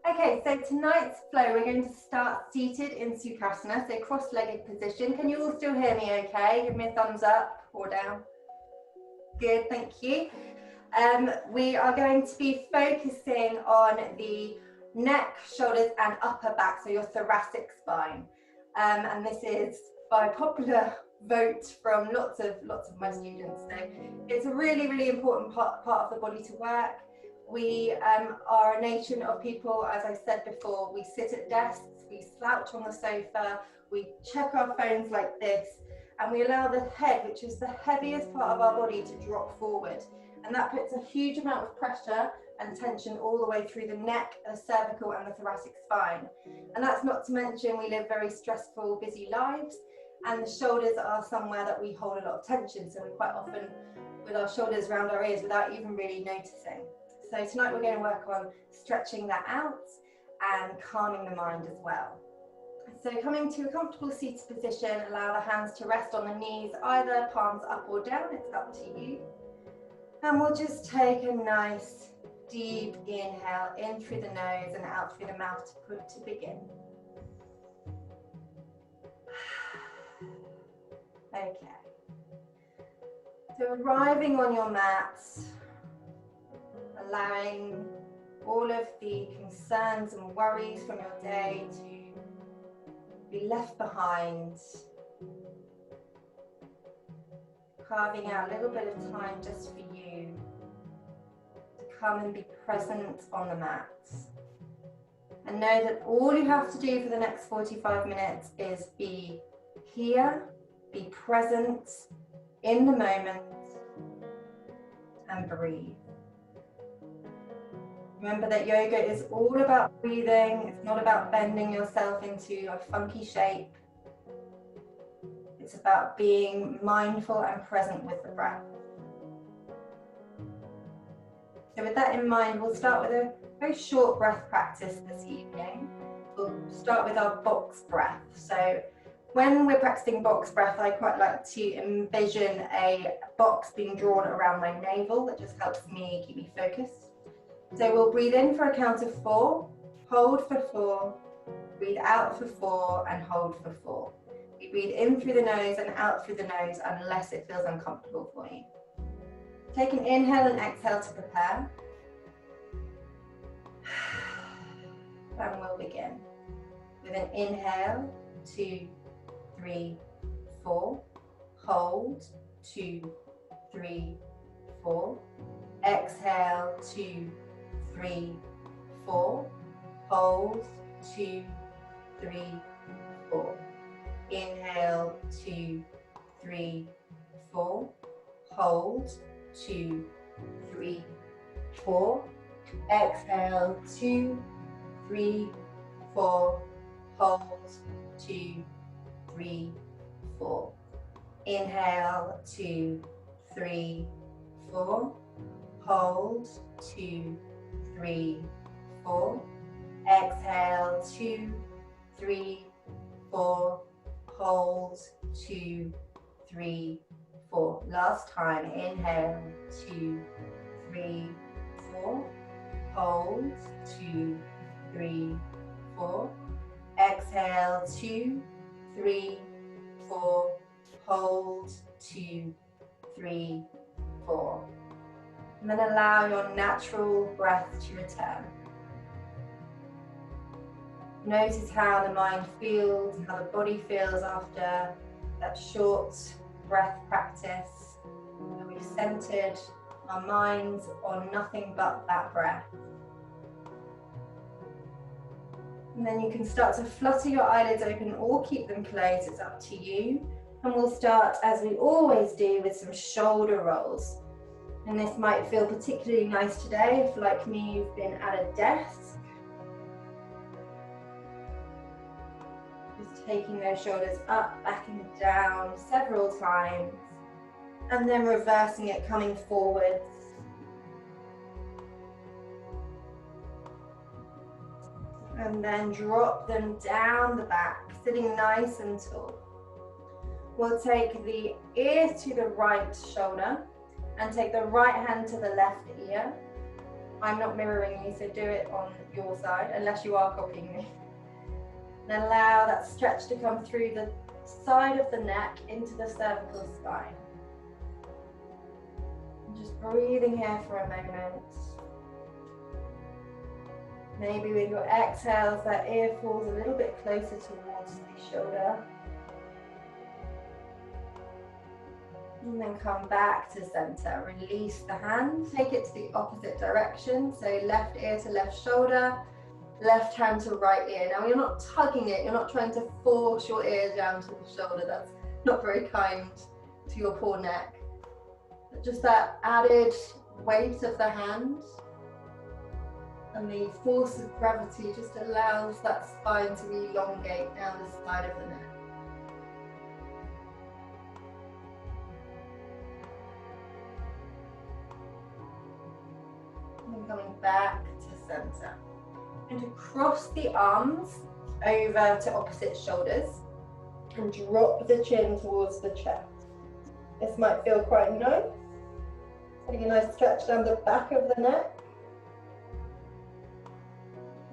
Okay, so tonight's flow, we're going to start seated in Sukhasana, so cross-legged position. Can you all still hear me okay? Give me a thumbs up or down. Good, thank you. We are going to be focusing on the neck, shoulders and upper back, so your thoracic spine. And this is by popular vote from lots of my students. So it's a really, really important part of the body to work. We are a nation of people, as I said before, we sit at desks, we slouch on the sofa, we check our phones like this, and we allow the head, which is the heaviest part of our body, to drop forward. And that puts a huge amount of pressure and tension all the way through the neck, the cervical and the thoracic spine. And that's not to mention we live very stressful, busy lives, and the shoulders are somewhere that we hold a lot of tension. So we're quite often with our shoulders around our ears without even really noticing. So tonight we're going to work on stretching that out and calming the mind as well. So coming to a comfortable seated position, allow the hands to rest on the knees, either palms up or down, it's up to you. And we'll just take a nice deep inhale in through the nose and out through the mouth to begin. Okay. So arriving on your mat, allowing all of the concerns and worries from your day to be left behind. Carving out a little bit of time just for you to come and be present on the mat. And know that all you have to do for the next 45 minutes is be here, be present in the moment, and breathe. Remember that yoga is all about breathing. It's not about bending yourself into a funky shape. It's about being mindful and present with the breath. So with that in mind, we'll start with a very short breath practice this evening. We'll start with our box breath. So when we're practicing box breath, I quite like to envision a box being drawn around my navel. That just helps me keep me focused. So we'll breathe in for a count of 4, hold for 4, breathe out for 4, and hold for 4. You breathe in through the nose and out through the nose unless it feels uncomfortable for you. Take an inhale and exhale to prepare. And we'll begin with an inhale, 2, 3, 4. Hold, 2, 3, 4. Exhale, 2, 3, 4. Hold, 2, 3, 4. Inhale, 2, 3, 4. Hold, 2, 3, 4. Exhale, 2, 3, 4. Hold, 2, 3, 4. Inhale, 2, 3, 4. Hold, 2, 3, 4. Exhale, 2, 3, 4. Hold, 2, 3, 4. Last time. Inhale, 2, 3, 4. Hold, 2, 3, 4. Exhale, 2, 3, 4. Hold, 2, 3, 4. And then allow your natural breath to return. Notice how the mind feels and how the body feels after that short breath practice. And we've centered our minds on nothing but that breath. And then you can start to flutter your eyelids open or keep them closed, it's up to you. And we'll start, as we always do, with some shoulder rolls. And this might feel particularly nice today if, like me, you've been at a desk. Just taking those shoulders up, back and down several times. And then reversing it, coming forwards. And then drop them down the back, sitting nice and tall. We'll take the ear to the right shoulder and take the right hand to the left ear. I'm not mirroring you, so do it on your side, unless you are copying me. And allow that stretch to come through the side of the neck into the cervical spine. And just breathing here for a moment. Maybe with your exhales, that ear falls a little bit closer towards the shoulder. And then come back to center. Release the hand. Take it to the opposite direction. So left ear to left shoulder, left hand to right ear. Now you're not tugging it. You're not trying to force your ear down to the shoulder. That's not very kind to your poor neck. But just that added weight of the hand and the force of gravity just allows that spine to elongate down the side of the neck. And coming back to center. And to cross the arms over to opposite shoulders and drop the chin towards the chest. This might feel quite nice. Getting a nice stretch down the back of the neck.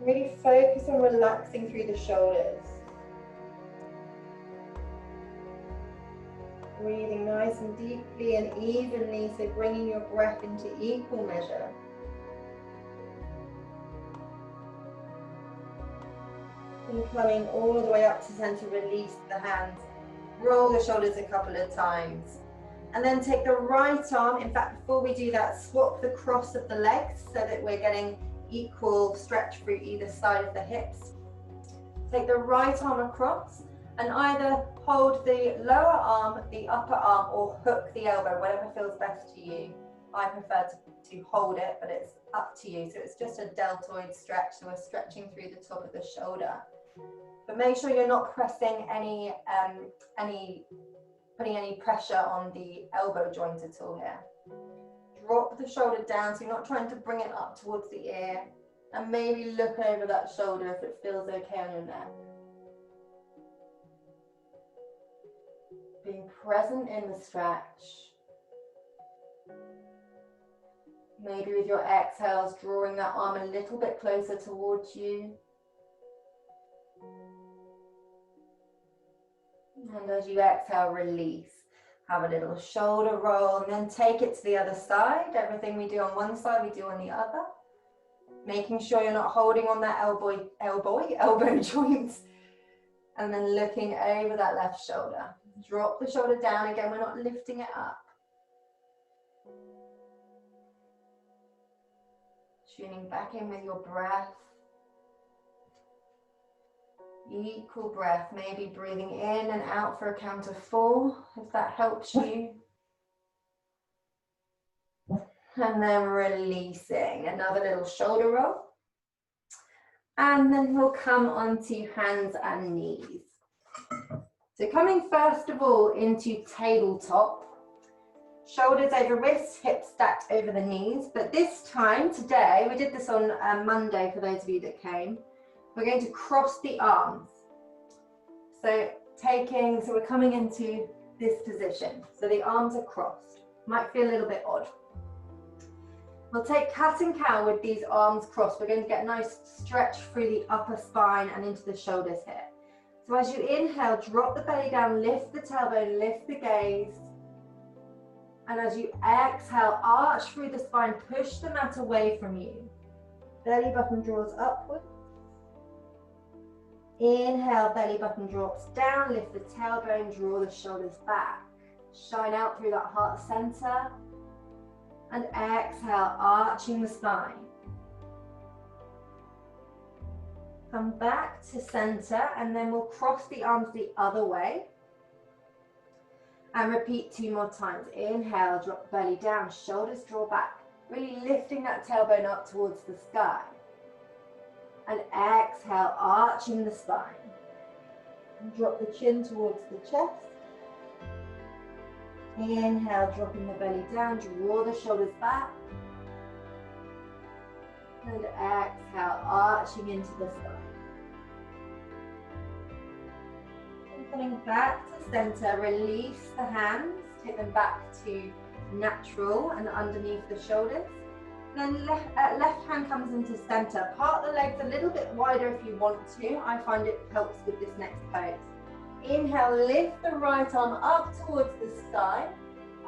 Really focus on relaxing through the shoulders. Breathing nice and deeply and evenly, so bringing your breath into equal measure. And coming all the way up to center, release the hands. Roll the shoulders a couple of times. And then take the right arm, in fact, before we do that, swap the cross of the legs so that we're getting equal stretch through either side of the hips. Take the right arm across and either hold the lower arm, the upper arm, or hook the elbow, whatever feels best to you. I prefer to hold it, but it's up to you. So it's just a deltoid stretch, so we're stretching through the top of the shoulder. But make sure you're not pressing putting any pressure on the elbow joint at all here. Drop the shoulder down, so you're not trying to bring it up towards the ear, and maybe look over that shoulder if it feels okay on your neck. Being present in the stretch. Maybe with your exhales, drawing that arm a little bit closer towards you. And as you exhale, release. Have a little shoulder roll and then take it to the other side. Everything we do on one side, we do on the other. Making sure you're not holding on that elbow joints. And then looking over that left shoulder. Drop the shoulder down again, we're not lifting it up. Tuning back in with your breath. Equal breath, maybe breathing in and out for a count of 4, if that helps you. And then releasing, another little shoulder roll. And then we'll come onto hands and knees. So coming first of all into tabletop. Shoulders over wrists, hips stacked over the knees. But this time, today, we did this on Monday for those of you that came. We're going to cross the arms. So we're coming into this position. So the arms are crossed. Might feel a little bit odd. We'll take cat and cow with these arms crossed. We're going to get a nice stretch through the upper spine and into the shoulders here. So as you inhale, drop the belly down, lift the tailbone, lift the gaze. And as you exhale, arch through the spine, push the mat away from you. Belly button draws upwards. Inhale, belly button drops down, lift the tailbone, draw the shoulders back. Shine out through that heart center. And exhale, arching the spine. Come back to center, and then we'll cross the arms the other way. And repeat 2 more times. Inhale, drop the belly down, shoulders draw back. Really lifting that tailbone up towards the sky. And exhale, arching the spine. And drop the chin towards the chest. Inhale, dropping the belly down, draw the shoulders back. And exhale, arching into the spine. And coming back to center, release the hands, take them back to natural and underneath the shoulders. Then left hand comes into center. Part the legs a little bit wider if you want to. I find it helps with this next pose. Inhale, lift the right arm up towards the sky.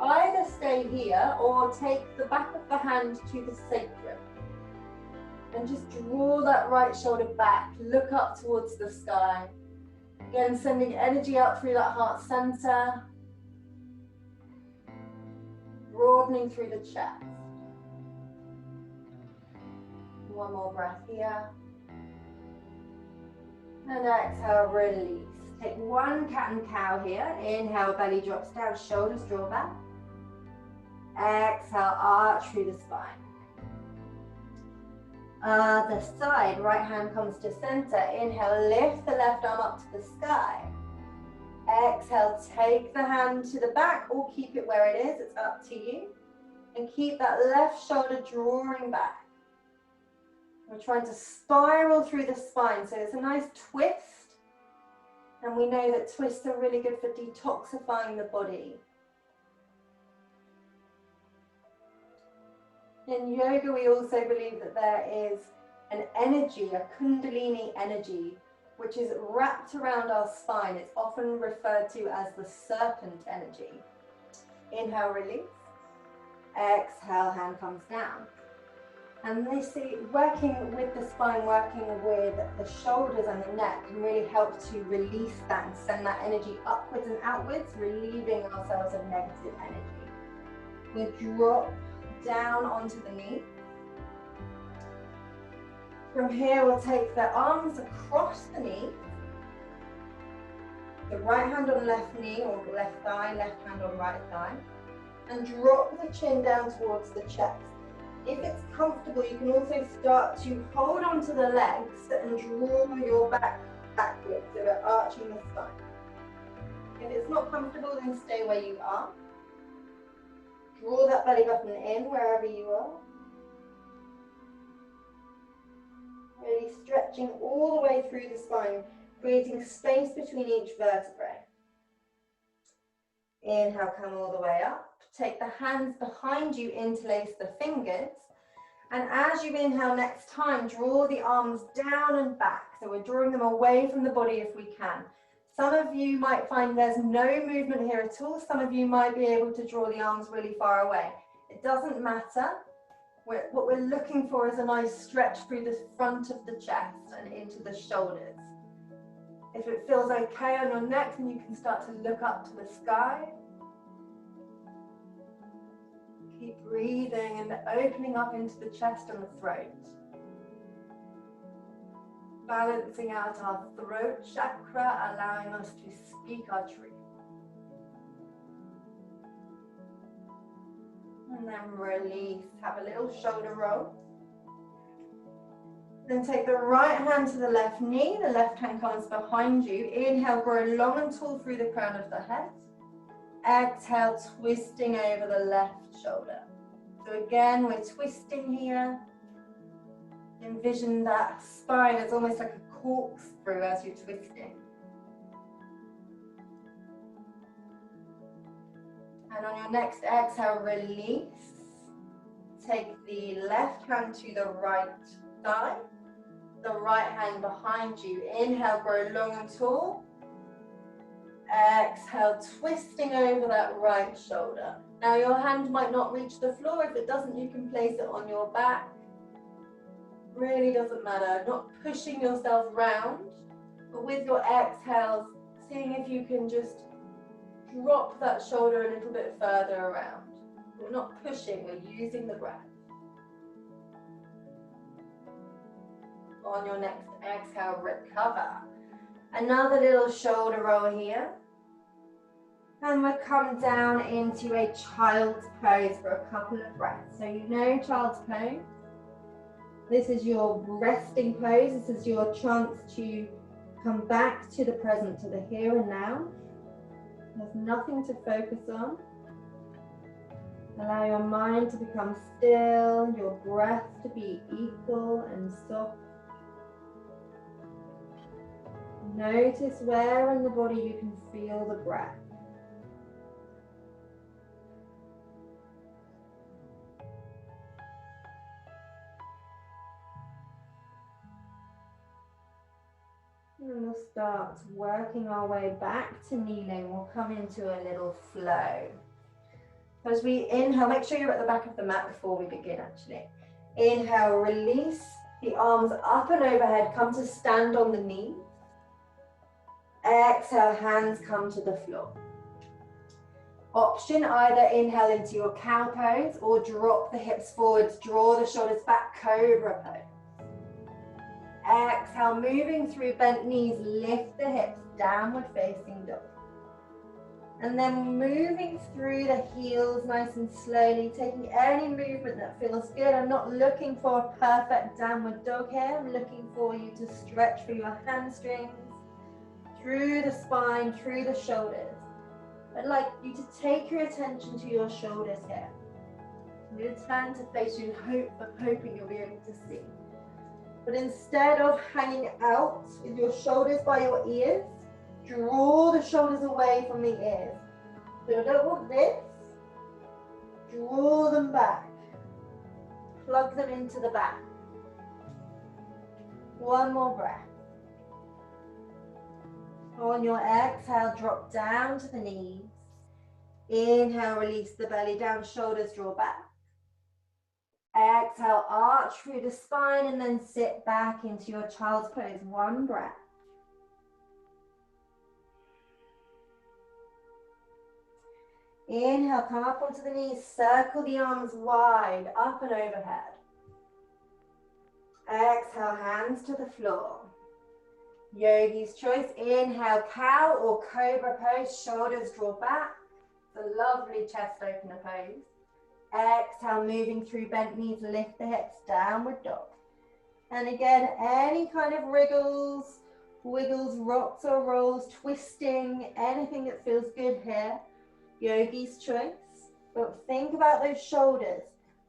Either stay here or take the back of the hand to the sacrum. And just draw that right shoulder back. Look up towards the sky. Again, sending energy out through that heart center. Broadening through the chest. One more breath here. And exhale, release. Take one cat and cow here. Inhale, belly drops down, shoulders draw back. Exhale, arch through the spine. Other side, right hand comes to center. Inhale, lift the left arm up to the sky. Exhale, take the hand to the back or keep it where it is. It's up to you. And keep that left shoulder drawing back. We're trying to spiral through the spine, so it's a nice twist. And we know that twists are really good for detoxifying the body. In yoga, we also believe that there is an energy, a kundalini energy, which is wrapped around our spine. It's often referred to as the serpent energy. Inhale, release. Exhale, hand comes down. And this working with the spine, working with the shoulders and the neck can really help to release that and send that energy upwards and outwards, relieving ourselves of negative energy. We drop down onto the knee. From here, we'll take the arms across the knee. The right hand on left knee or left thigh, left hand on right thigh. And drop the chin down towards the chest. If it's comfortable, you can also start to hold onto the legs and draw your back backwards, so we're arching the spine. If it's not comfortable, then stay where you are. Draw that belly button in wherever you are. Really stretching all the way through the spine, creating space between each vertebrae. Inhale, come all the way up. Take the hands behind you, interlace the fingers. And as you inhale next time, draw the arms down and back. So we're drawing them away from the body if we can. Some of you might find there's no movement here at all. Some of you might be able to draw the arms really far away. It doesn't matter. What we're looking for is a nice stretch through the front of the chest and into the shoulders. If it feels okay on your neck, then you can start to look up to the sky. Keep breathing and opening up into the chest and the throat. Balancing out our throat chakra, allowing us to speak our truth. And then release, have a little shoulder roll. Then take the right hand to the left knee, the left hand comes behind you. Inhale, grow long and tall through the crown of the head. Exhale, twisting over the left shoulder. So again, we're twisting here. Envision that spine as almost like a corkscrew as you're twisting. And on your next exhale, release. Take the left hand to the right thigh, the right hand behind you. Inhale, grow long and tall. Exhale, twisting over that right shoulder. Now your hand might not reach the floor. If it doesn't, you can place it on your back. Really doesn't matter. Not pushing yourself round, but with your exhales, seeing if you can just drop that shoulder a little bit further around. We're not pushing, we're using the breath. On your next exhale, recover. Another little shoulder roll here. And we'll come down into a child's pose for a couple of breaths. So you know child's pose. This is your resting pose. This is your chance to come back to the present, to the here and now. There's nothing to focus on. Allow your mind to become still, your breath to be equal and soft. Notice where in the body you can feel the breath. And we'll start working our way back to kneeling. We'll come into a little flow. As we inhale, make sure you're at the back of the mat before we begin actually. Inhale, release the arms up and overhead, come to stand on the knee. Exhale, hands come to the floor. Option, either inhale into your cow pose or drop the hips forwards, draw the shoulders back, cobra pose. Exhale, moving through bent knees, lift the hips, downward facing dog. And then moving through the heels nice and slowly, taking any movement that feels good. I'm not looking for a perfect downward dog here. I'm looking for you to stretch for your hamstrings, through the spine, through the shoulders. I'd like you to take your attention to your shoulders here. I'm going to turn to face you in hoping you'll be able to see. But instead of hanging out with your shoulders by your ears, draw the shoulders away from the ears. So I don't want this. Draw them back. Plug them into the back. One more breath. On your exhale, drop down to the knees. Inhale, release the belly down, shoulders draw back. Exhale, arch through the spine and then sit back into your child's pose. One breath. Inhale, come up onto the knees, circle the arms wide, up and overhead. Exhale, hands to the floor. Yogi's choice, inhale, cow or cobra pose, shoulders draw back. It's a lovely chest opener pose. Exhale, moving through bent knees, lift the hips, downward dog. And again, any kind of wriggles, wiggles, rocks or rolls, twisting, anything that feels good here. Yogi's choice, but think about those shoulders,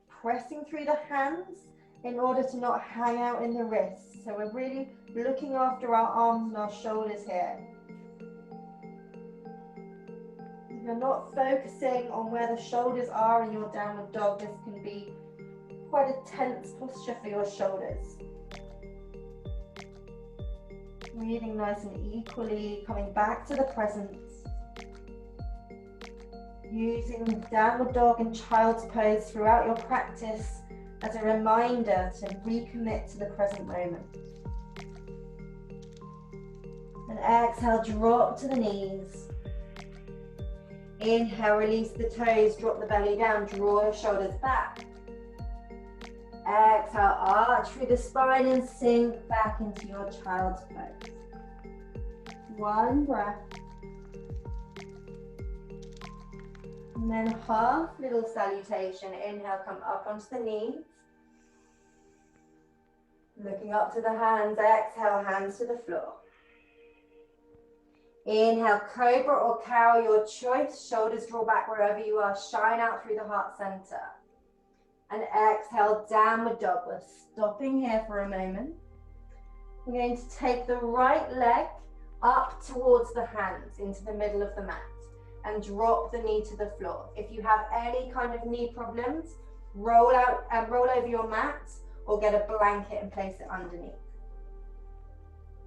pressing through the hands in order to not hang out in the wrists. So we're really looking after our arms and our shoulders here. If you're not focusing on where the shoulders are in your downward dog, this can be quite a tense posture for your shoulders. Breathing nice and equally, coming back to the present. Using downward dog and child's pose throughout your practice as a reminder to recommit to the present moment. And exhale, drop to the knees. Inhale, release the toes, drop the belly down, draw your shoulders back. Exhale, arch through the spine and sink back into your child's pose. One breath. And then half little salutation. Inhale, come up onto the knees. Looking up to the hands. Exhale, hands to the floor. Inhale, cobra or cow, your choice. Shoulders draw back wherever you are. Shine out through the heart center. And exhale, downward dog. We're stopping here for a moment. We're going to take the right leg up towards the hands into the middle of the mat and drop the knee to the floor. If you have any kind of knee problems, roll over your mat or get a blanket and place it underneath.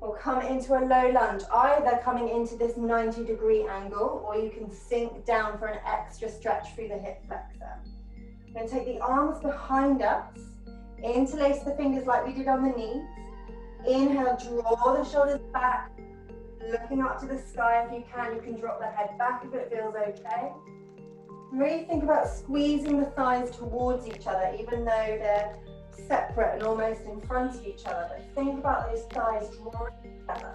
We'll come into a low lunge, either coming into this 90-degree angle, or you can sink down for an extra stretch through the hip flexor. We're going to take the arms behind us, interlace the fingers like we did on the knees. Inhale, draw the shoulders back, looking up to the sky. If you can drop the head back if it feels okay. Really think about squeezing the thighs towards each other, even though they're separate and almost in front of each other. But think about those thighs drawing together.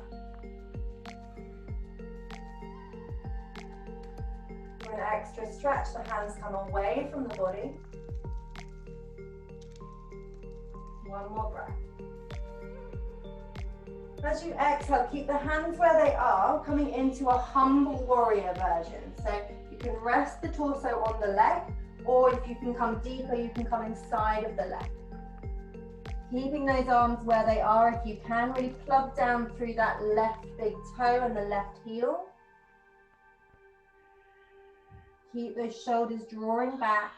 For an extra stretch, the hands come away from the body. One more breath. As you exhale, keep the hands where they are, coming into a humble warrior version. So you can rest the torso on the leg, or if you can come deeper, you can come inside of the leg. Keeping those arms where they are, if you can, really plug down through that left big toe and the left heel. Keep those shoulders drawing back,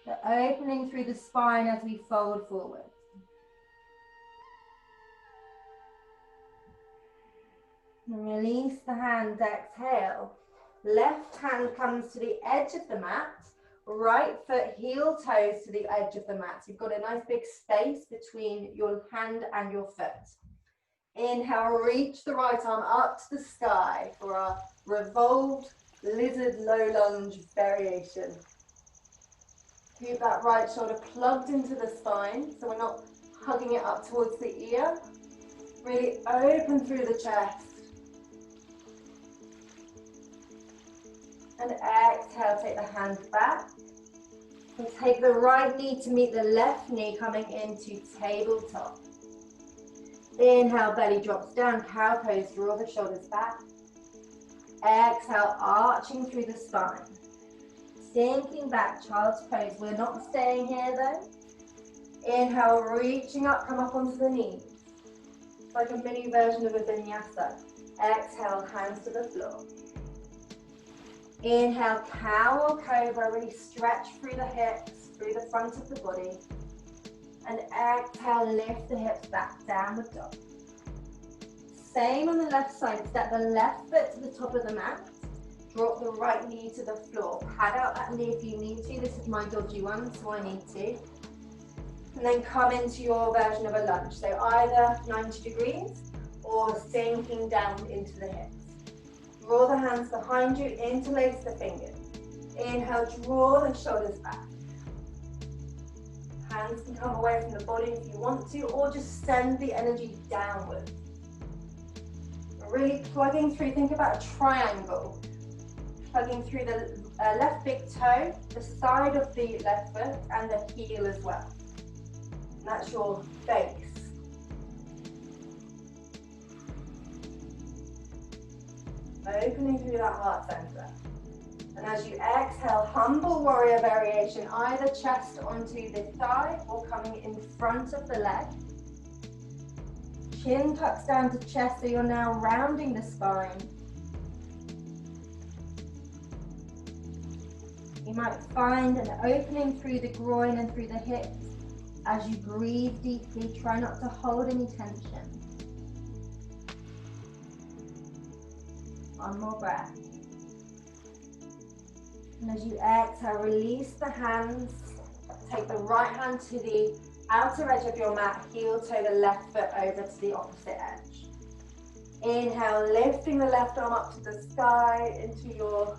the opening through the spine as we fold forward. And release the hands, exhale. Left hand comes to the edge of the mat. Right foot, heel toes to the edge of the mat. You've got a nice big space between your hand and your foot. Inhale, reach the right arm up to the sky for our revolved lizard low lunge variation. Keep that right shoulder plugged into the spine so we're not hugging it up towards the ear. Really open through the chest. And exhale, take the hands back. And take the right knee to meet the left knee, coming into tabletop. Inhale, belly drops down, cow pose, draw the shoulders back. Exhale, arching through the spine. Sinking back, child's pose. We're not staying here though. Inhale, reaching up, come up onto the knees. It's like a mini version of a vinyasa. Exhale, hands to the floor. Inhale, cow or cobra, really stretch through the hips, through the front of the body. And exhale, lift the hips back, downward dog. Same on the left side, step the left foot to the top of the mat. Drop the right knee to the floor. Pad out that knee if you need to. This is my dodgy one, so I need to. And then come into your version of a lunge. So either 90 degrees or sinking down into the hips. Draw the hands behind you, interlace the fingers. Inhale, draw the shoulders back. Hands can come away from the body if you want to, or just send the energy downwards. Really plugging through, think about a triangle. Plugging through the left big toe, the side of the left foot, and the heel as well. And that's your base. Opening through that heart center. And as you exhale, humble warrior variation, either chest onto the thigh or coming in front of the leg. Chin tucks down to chest, so you're now rounding the spine. You might find an opening through the groin and through the hips. As you breathe deeply, try not to hold any tension. One more breath. And as you exhale, release the hands. Take the right hand to the outer edge of your mat, heel toe the left foot over to the opposite edge. Inhale, lifting the left arm up to the sky into your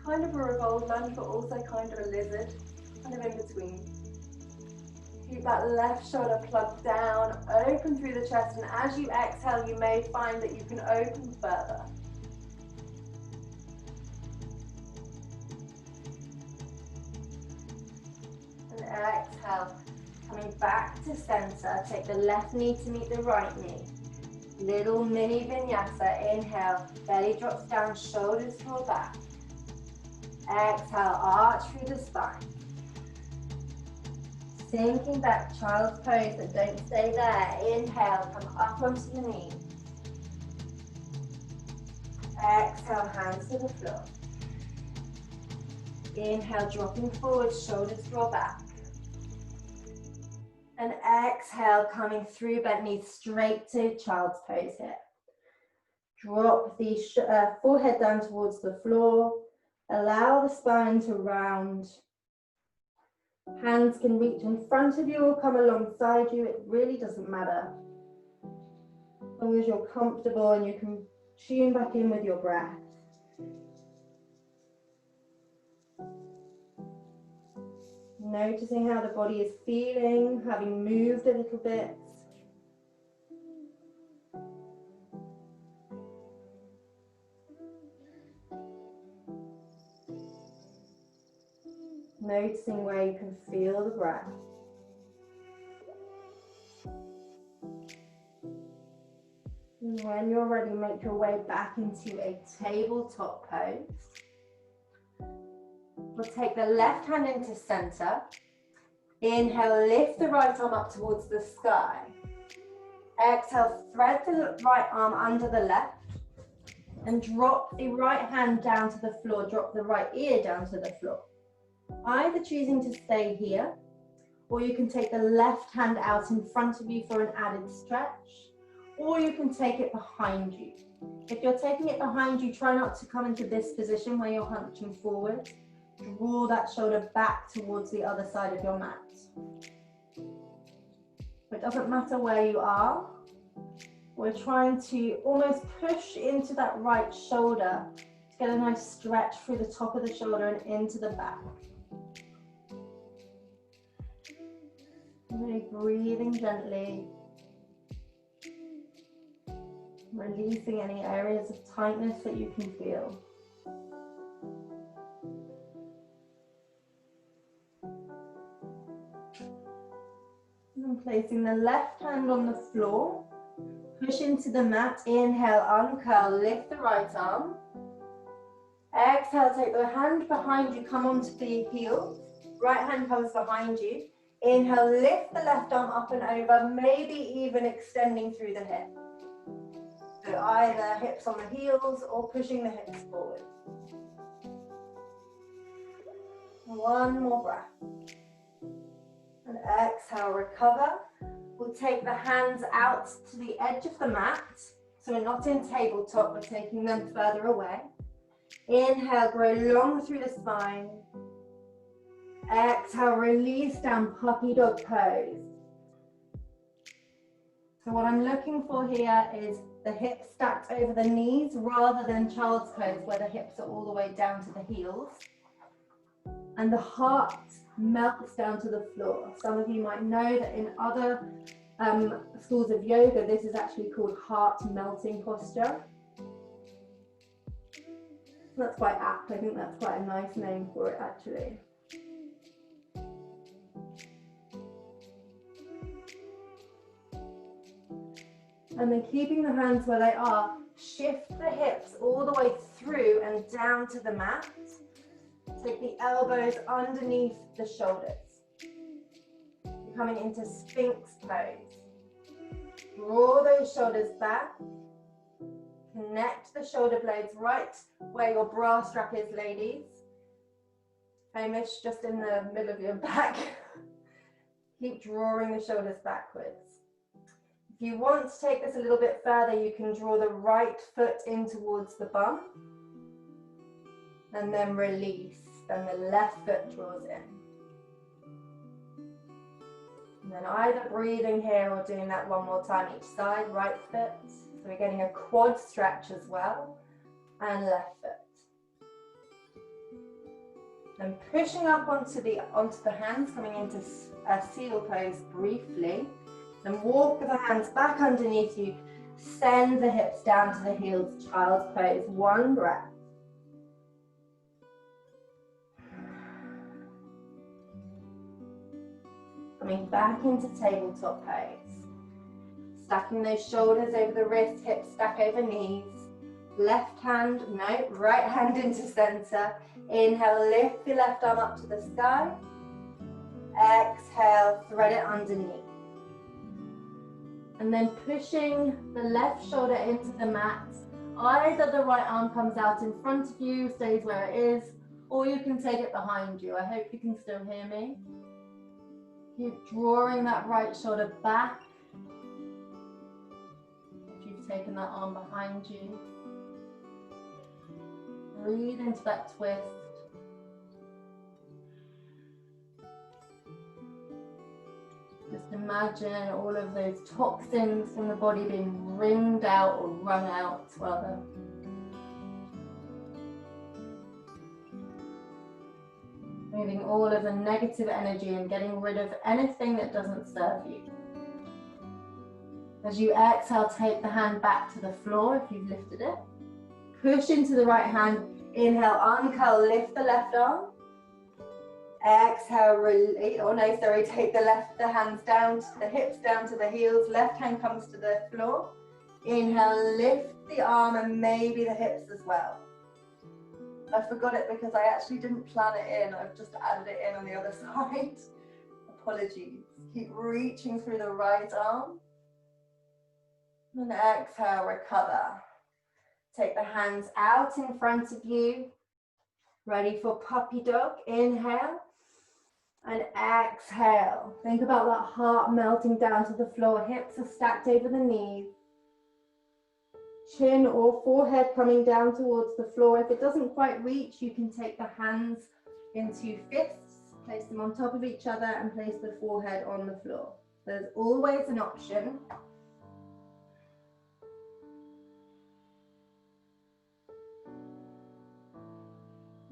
kind of a revolved lunge, but also kind of a lizard, kind of in between. Keep that left shoulder plugged down, open through the chest, and as you exhale, you may find that you can open further. And exhale, coming back to center, take the left knee to meet the right knee. Little mini vinyasa, inhale, belly drops down, shoulders draw back. Exhale, arch through the spine. Sinking back, child's pose, but don't stay there. Inhale, come up onto the knees. Exhale, hands to the floor. Inhale, dropping forward, shoulders draw back. And exhale, coming through, bent knees straight to child's pose here. Drop the forehead down towards the floor. Allow the spine to round. Hands can reach in front of you or come alongside you. It really doesn't matter. As long as you're comfortable and you can tune back in with your breath. Noticing how the body is feeling, having moved a little bit. Noticing where you can feel the breath. And when you're ready, make your way back into a tabletop pose. We'll take the left hand into center. Inhale, lift the right arm up towards the sky. Exhale, thread the right arm under the left. And drop the right hand down to the floor. Drop the right ear down to the floor. Either choosing to stay here, or you can take the left hand out in front of you for an added stretch, or you can take it behind you. If you're taking it behind you, try not to come into this position where you're hunching forward. Draw that shoulder back towards the other side of your mat. It doesn't matter where you are. We're trying to almost push into that right shoulder to get a nice stretch through the top of the shoulder and into the back. Really breathing gently. Releasing any areas of tightness that you can feel. And placing the left hand on the floor. Push into the mat. Inhale, uncurl, lift the right arm. Exhale, take the hand behind you, come onto the heels. Right hand comes behind you. Inhale, lift the left arm up and over, maybe even extending through the hip. So either hips on the heels or pushing the hips forward. One more breath. And exhale, recover. We'll take the hands out to the edge of the mat. So we're not in tabletop, we're taking them further away. Inhale, grow long through the spine. Exhale, release down, puppy dog pose. So what I'm looking for here is the hips stacked over the knees rather than child's pose where the hips are all the way down to the heels. And the heart melts down to the floor. Some of you might know that in other schools of yoga, this is actually called heart melting posture. That's quite apt. I think that's quite a nice name for it actually. And then keeping the hands where they are, shift the hips all the way through and down to the mat. Take the elbows underneath the shoulders. You're coming into Sphinx pose. Draw those shoulders back. Connect the shoulder blades right where your bra strap is, ladies. Hamish, just in the middle of your back. Keep drawing the shoulders backwards. If you want to take this a little bit further, you can draw the right foot in towards the bum. And then release. Then the left foot draws in. And then either breathing here or doing that one more time each side, right foot. So we're getting a quad stretch as well. And left foot. Then pushing up onto the hands, coming into a seal pose briefly. Then walk the hands back underneath you. Send the hips down to the heels, child's pose. One breath. Coming back into tabletop pose. Stacking those shoulders over the wrist, hips stack over knees. Left hand, no, right hand into center. Inhale, lift the left arm up to the sky. Exhale, thread it underneath. And then pushing the left shoulder into the mat. Either the right arm comes out in front of you, stays where it is, or you can take it behind you. I hope you can still hear me. Keep drawing that right shoulder back. If you've taken that arm behind you. Breathe into that twist. Just imagine all of those toxins from the body being wringed out or wrung out, rather. Moving all of the negative energy and getting rid of anything that doesn't serve you. As you exhale, take the hand back to the floor if you've lifted it. Push into the right hand. Inhale, uncurl, lift the left arm. Exhale, release, oh no, sorry, take the hands down, the hips down to the heels, left hand comes to the floor. Inhale, lift the arm and maybe the hips as well. I forgot it because I actually didn't plan it in, I've just added it in on the other side. Apologies. Keep reaching through the right arm. And exhale, recover. Take the hands out in front of you. Ready for puppy dog. Inhale. And exhale. Think about that heart melting down to the floor. Hips are stacked over the knees. chin or forehead coming down towards the floor. If it doesn't quite reach, you can take the hands into fists, place them on top of each other and place the forehead on the floor. There's always an option.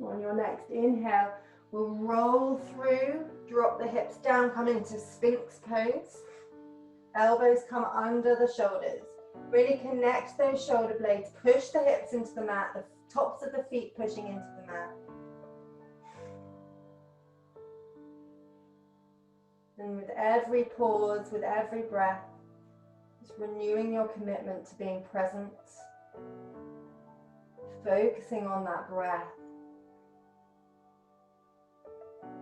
On your next inhale, we'll roll through, drop the hips down, come into Sphinx pose. Elbows come under the shoulders. Really connect those shoulder blades, push the hips into the mat, the tops of the feet pushing into the mat. And with every pause, with every breath, just renewing your commitment to being present, focusing on that breath.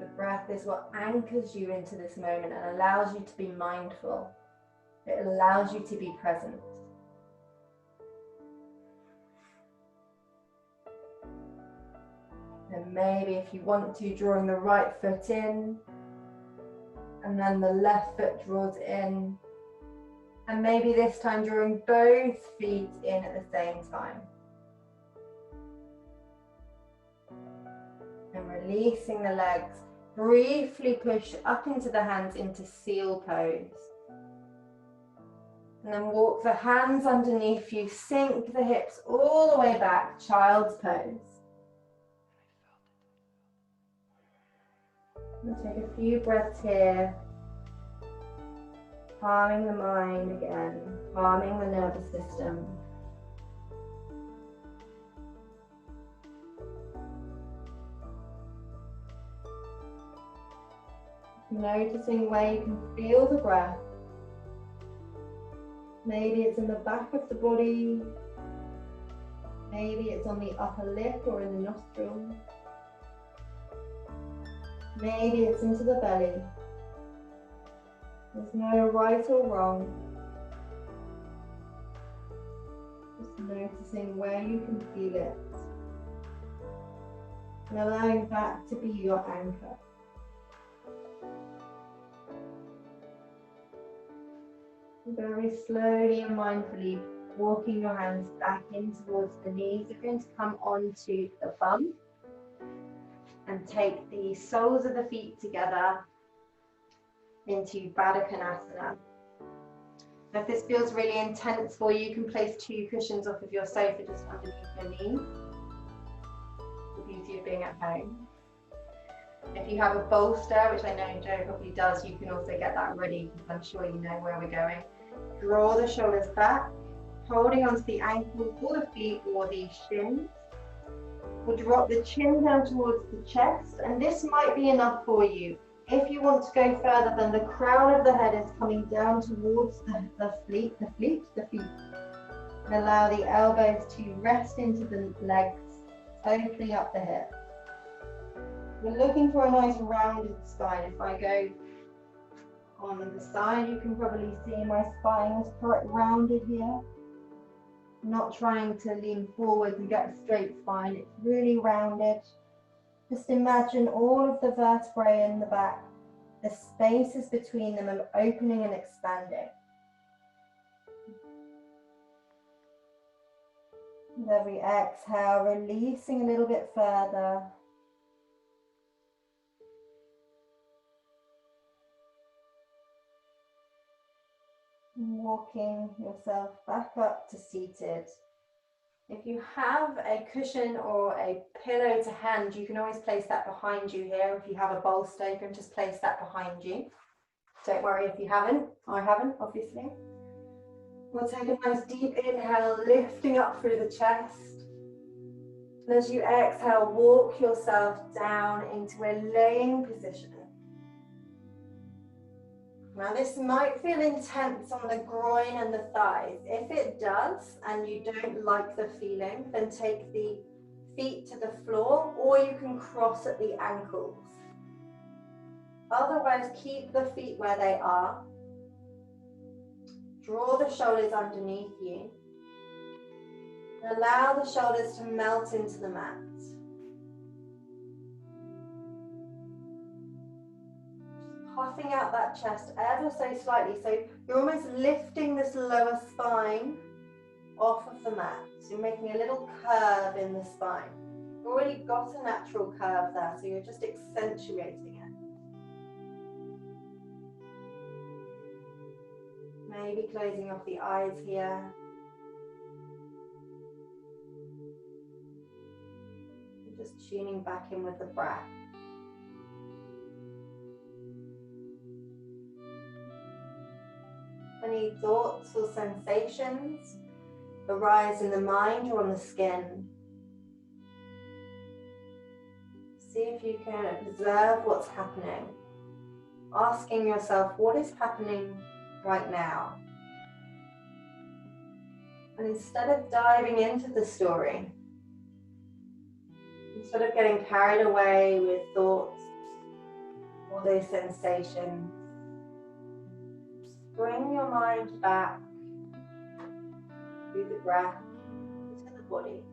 The breath is what anchors you into this moment and allows you to be mindful. It allows you to be present. And maybe if you want to, drawing the right foot in, and then the left foot draws in. And maybe this time drawing both feet in at the same time. And releasing the legs. Briefly push up into the hands into seal pose. And then walk the hands underneath you, sink the hips all the way back, child's pose. And take a few breaths here, calming the mind again, calming the nervous system. Noticing where you can feel the breath. Maybe it's in the back of the body, maybe it's on the upper lip or in the nostril. Maybe it's into the belly. There's no right or wrong. Just noticing where you can feel it. And allowing that to be your anchor. Very slowly and mindfully walking your hands back in towards the knees. You're going to come onto the bum and take the soles of the feet together into Baddha Konasana. Now, if this feels really intense for you, you can place 2 cushions off of your sofa just underneath your knees. The beauty of being at home. If you have a bolster, which I know Joe probably does, you can also get that ready because I'm sure you know where we're going. Draw the shoulders back, holding onto the ankles or the feet or the shins. We'll drop the chin down towards the chest, and this might be enough for you. If you want to go further, then the crown of the head is coming down towards the feet. And allow the elbows to rest into the legs, opening up the hips. We're looking for a nice rounded spine. If I go on the side, you can probably see my spine is quite rounded here. Not trying to lean forward and get a straight spine, it's really rounded. Just imagine all of the vertebrae in the back, the spaces between them are opening and expanding. With every exhale, releasing a little bit further. Walking yourself back up to seated. If you have a cushion or a pillow to hand, you can always place that behind you here. If you have a bolster, you can just place that behind you. Don't worry if you haven't. I haven't, obviously. We'll take a nice deep inhale, lifting up through the chest. And as you exhale, walk yourself down into a laying position. Now this might feel intense on the groin and the thighs. If it does and you don't like the feeling, then take the feet to the floor or you can cross at the ankles. Otherwise, keep the feet where they are. Draw the shoulders underneath you. And allow the shoulders to melt into the mat. Puffing out that chest ever so slightly, so you're almost lifting this lower spine off of the mat. So you're making a little curve in the spine. You've already got a natural curve there, so you're just accentuating it. Maybe closing off the eyes here. And just tuning back in with the breath. Any thoughts or sensations arise in the mind or on the skin? See if you can observe what's happening. Asking yourself, what is happening right now? And instead of diving into the story, instead of getting carried away with thoughts or those sensations, bring your mind back through the breath into the body.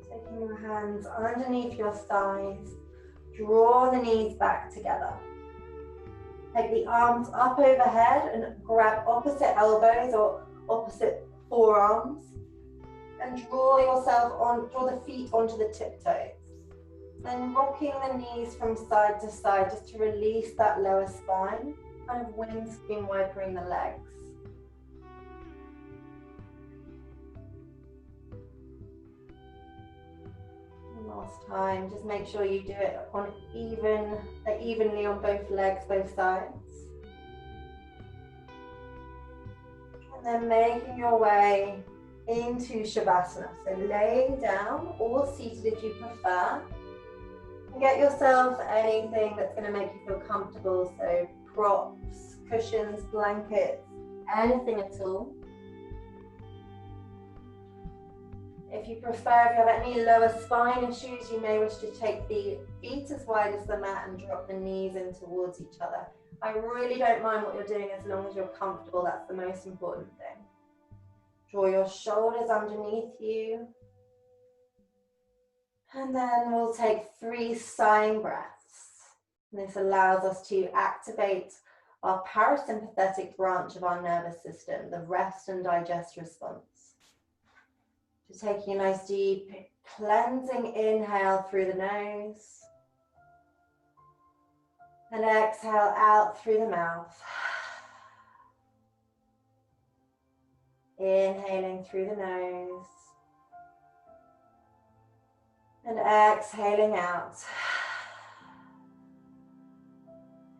Taking your hands underneath your thighs, draw the knees back together. Take the arms up overhead and grab opposite elbows or opposite forearms. And draw the feet onto the tiptoes. Then rocking the knees from side to side just to release that lower spine, kind of windscreen wipering the legs. Last time, just make sure you do it on evenly on both legs, both sides. And then making your way into Shavasana. So laying down or seated if you prefer. And get yourself anything that's going to make you feel comfortable. So props, cushions, blankets, anything at all. If you prefer, if you have any lower spine issues, you may wish to take the feet as wide as the mat and drop the knees in towards each other. I really don't mind what you're doing as long as you're comfortable. That's the most important thing. Draw your shoulders underneath you. And then we'll take 3 sighing breaths. This allows us to activate our parasympathetic branch of our nervous system, the rest and digest response. So taking a nice deep cleansing inhale through the nose. And exhale out through the mouth. Inhaling through the nose. And exhaling out.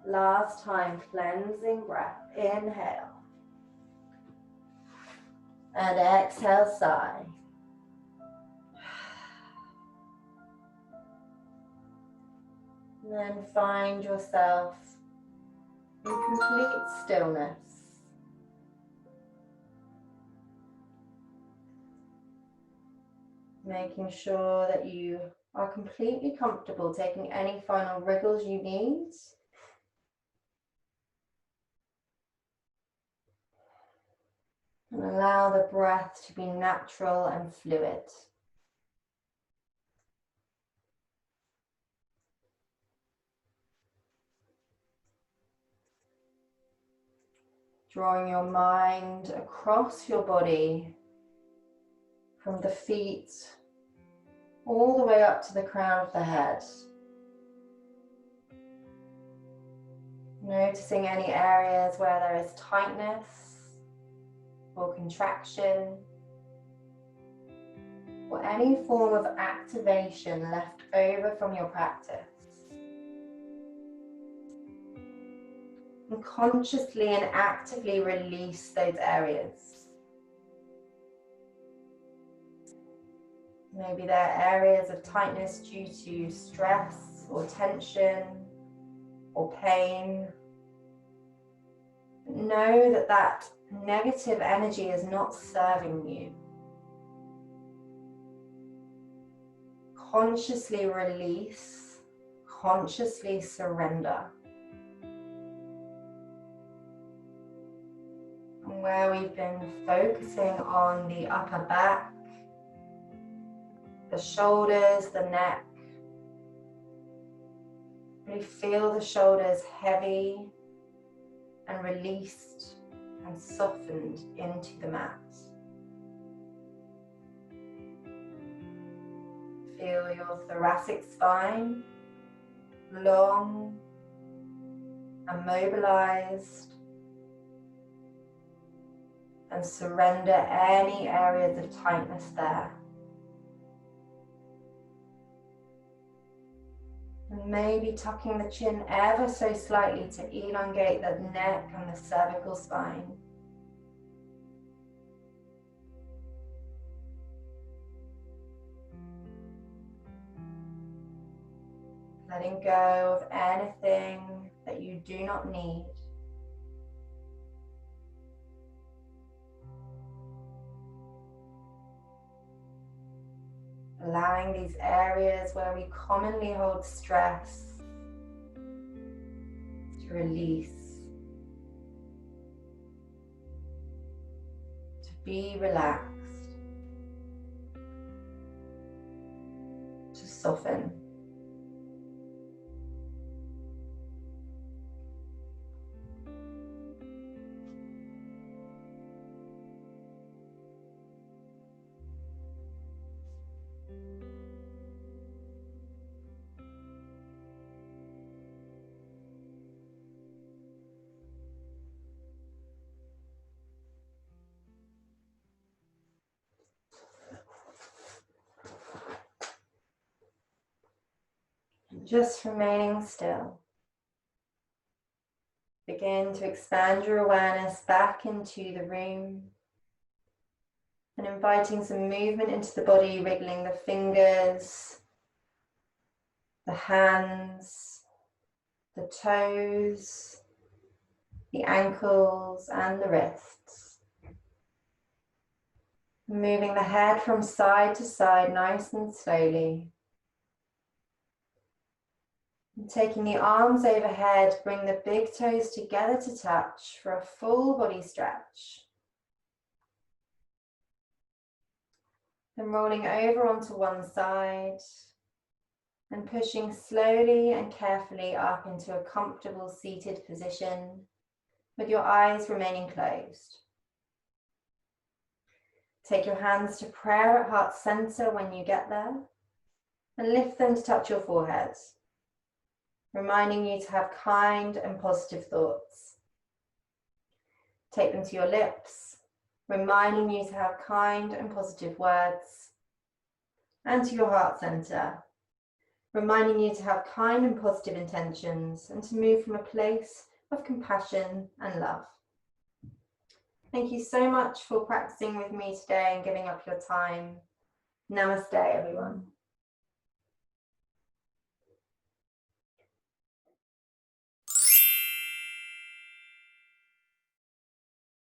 Last time, cleansing breath. Inhale. And exhale, sigh. And then find yourself in complete stillness. Making sure that you are completely comfortable taking any final wriggles you need. And allow the breath to be natural and fluid. Drawing your mind across your body from the feet all the way up to the crown of the head. Noticing any areas where there is tightness or contraction, or any form of activation left over from your practice. And consciously and actively release those areas. Maybe there are areas of tightness due to stress or tension or pain. But know that that negative energy is not serving you. Consciously release, consciously surrender. where we've been focusing on the upper back, the shoulders, the neck. Really feel the shoulders heavy and released and softened into the mat. Feel your thoracic spine long and mobilized, and surrender any areas of tightness there. And maybe tucking the chin ever so slightly to elongate the neck and the cervical spine. Letting go of anything that you do not need. Allowing these areas where we commonly hold stress to release, to be relaxed, to soften. Just remaining still. Begin to expand your awareness back into the room and inviting some movement into the body, wriggling the fingers, the hands, the toes, the ankles and the wrists. Moving the head from side to side nice and slowly. And taking the arms overhead, bring the big toes together to touch for a full body stretch. Then rolling over onto one side and pushing slowly and carefully up into a comfortable seated position with your eyes remaining closed. Take your hands to prayer at heart center when you get there and lift them to touch your forehead, reminding you to have kind and positive thoughts. Take them to your lips, reminding you to have kind and positive words, and to your heart center, reminding you to have kind and positive intentions and to move from a place of compassion and love. Thank you so much for practicing with me today and giving up your time. Namaste, everyone.